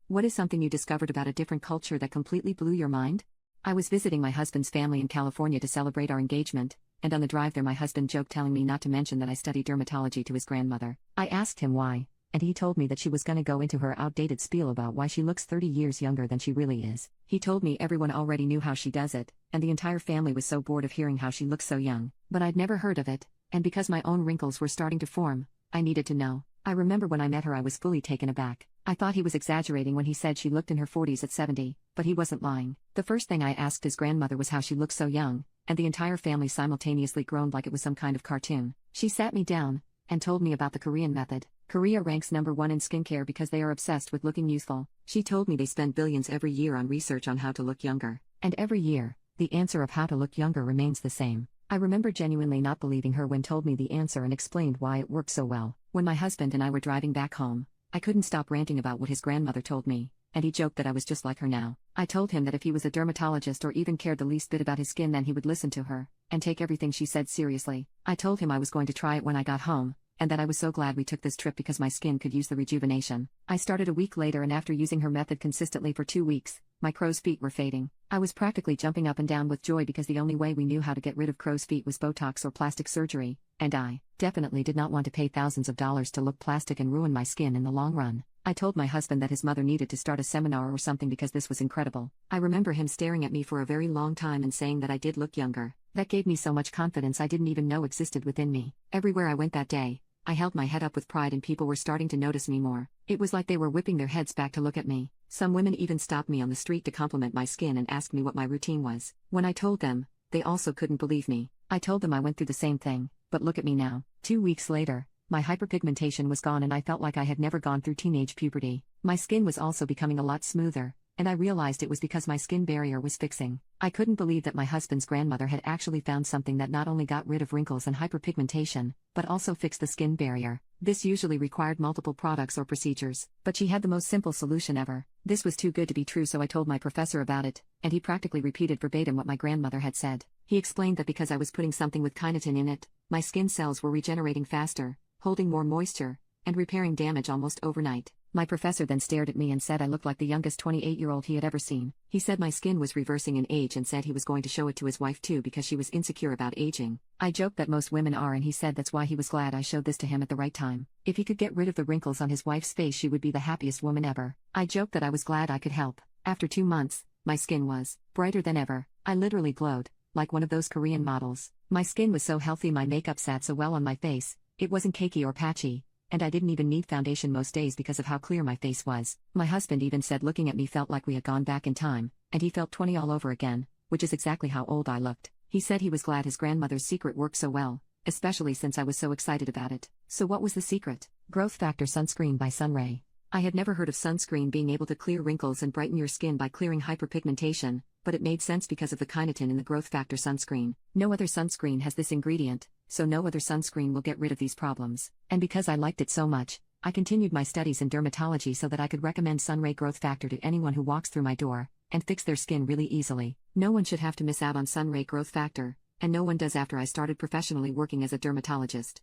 What is something you discovered about a different culture that completely blew your mind? I was visiting my husband's family in California to celebrate our engagement, and on the drive there my husband joked telling me not to mention that I study dermatology to his grandmother. I asked him why, and he told me that she was gonna go into her outdated spiel about why she looks 30 years younger than she really is. He told me everyone already knew how she does it, and the entire family was so bored of hearing how she looks so young. But I'd never heard of it, and because my own wrinkles were starting to form, I needed to know. I remember when I met her I was fully taken aback. I thought he was exaggerating when he said she looked in her 40s at 70, but he wasn't lying. The first thing I asked his grandmother was how she looked so young, and the entire family simultaneously groaned like it was some kind of cartoon. She sat me down and told me about the Korean method. Korea ranks #1 in skincare because they are obsessed with looking youthful. She told me they spend billions every year on research on how to look younger. And every year, the answer of how to look younger remains the same. I remember genuinely not believing her when told me the answer and explained why it worked so well. When my husband and I were driving back home, I couldn't stop ranting about what his grandmother told me, and he joked that I was just like her now. I told him that if he was a dermatologist or even cared the least bit about his skin then he would listen to her, and take everything she said seriously. I told him I was going to try it when I got home, and that I was so glad we took this trip because my skin could use the rejuvenation. I started a week later and after using her method consistently for 2 weeks, my crow's feet were fading. I was practically jumping up and down with joy because the only way we knew how to get rid of crow's feet was Botox or plastic surgery, and I definitely did not want to pay thousands of dollars to look plastic and ruin my skin in the long run. I told my husband that his mother needed to start a seminar or something because this was incredible. I remember him staring at me for a very long time and saying that I did look younger. That gave me so much confidence I didn't even know existed within me. Everywhere I went that day, I held my head up with pride and people were starting to notice me more. It was like they were whipping their heads back to look at me. Some women even stopped me on the street to compliment my skin and asked me what my routine was. When I told them, they also couldn't believe me. I told them I went through the same thing, but look at me now. 2 weeks later, my hyperpigmentation was gone and I felt like I had never gone through teenage puberty. My skin was also becoming a lot smoother, and I realized it was because my skin barrier was fixing. I couldn't believe that my husband's grandmother had actually found something that not only got rid of wrinkles and hyperpigmentation, but also fixed the skin barrier. This usually required multiple products or procedures, but she had the most simple solution ever. This was too good to be true, so I told my professor about it, and he practically repeated verbatim what my grandmother had said. He explained that because I was putting something with kynotin in it, my skin cells were regenerating faster, holding more moisture, and repairing damage almost overnight. My professor then stared at me and said I looked like the youngest 28-year-old he had ever seen. He said my skin was reversing in age and said he was going to show it to his wife too because she was insecure about aging. I joked that most women are, and he said that's why he was glad I showed this to him at the right time. If he could get rid of the wrinkles on his wife's face she would be the happiest woman ever. I joked that I was glad I could help. After 2 months, my skin was brighter than ever. I literally glowed, like one of those Korean models. My skin was so healthy, my makeup sat so well on my face, it wasn't cakey or patchy. And I didn't even need foundation most days because of how clear my face was. My husband even said looking at me felt like we had gone back in time, and he felt 20 all over again, which is exactly how old I looked. He said he was glad his grandmother's secret worked so well, especially since I was so excited about it. So what was the secret? Growth Factor Sunscreen by Sunray. I had never heard of sunscreen being able to clear wrinkles and brighten your skin by clearing hyperpigmentation, but it made sense because of the kynotin in the Growth Factor sunscreen. No other sunscreen has this ingredient, so no other sunscreen will get rid of these problems. And because I liked it so much, I continued my studies in dermatology so that I could recommend Sunray Growth Factor to anyone who walks through my door, and fix their skin really easily. No one should have to miss out on Sunray Growth Factor, and no one does after I started professionally working as a dermatologist.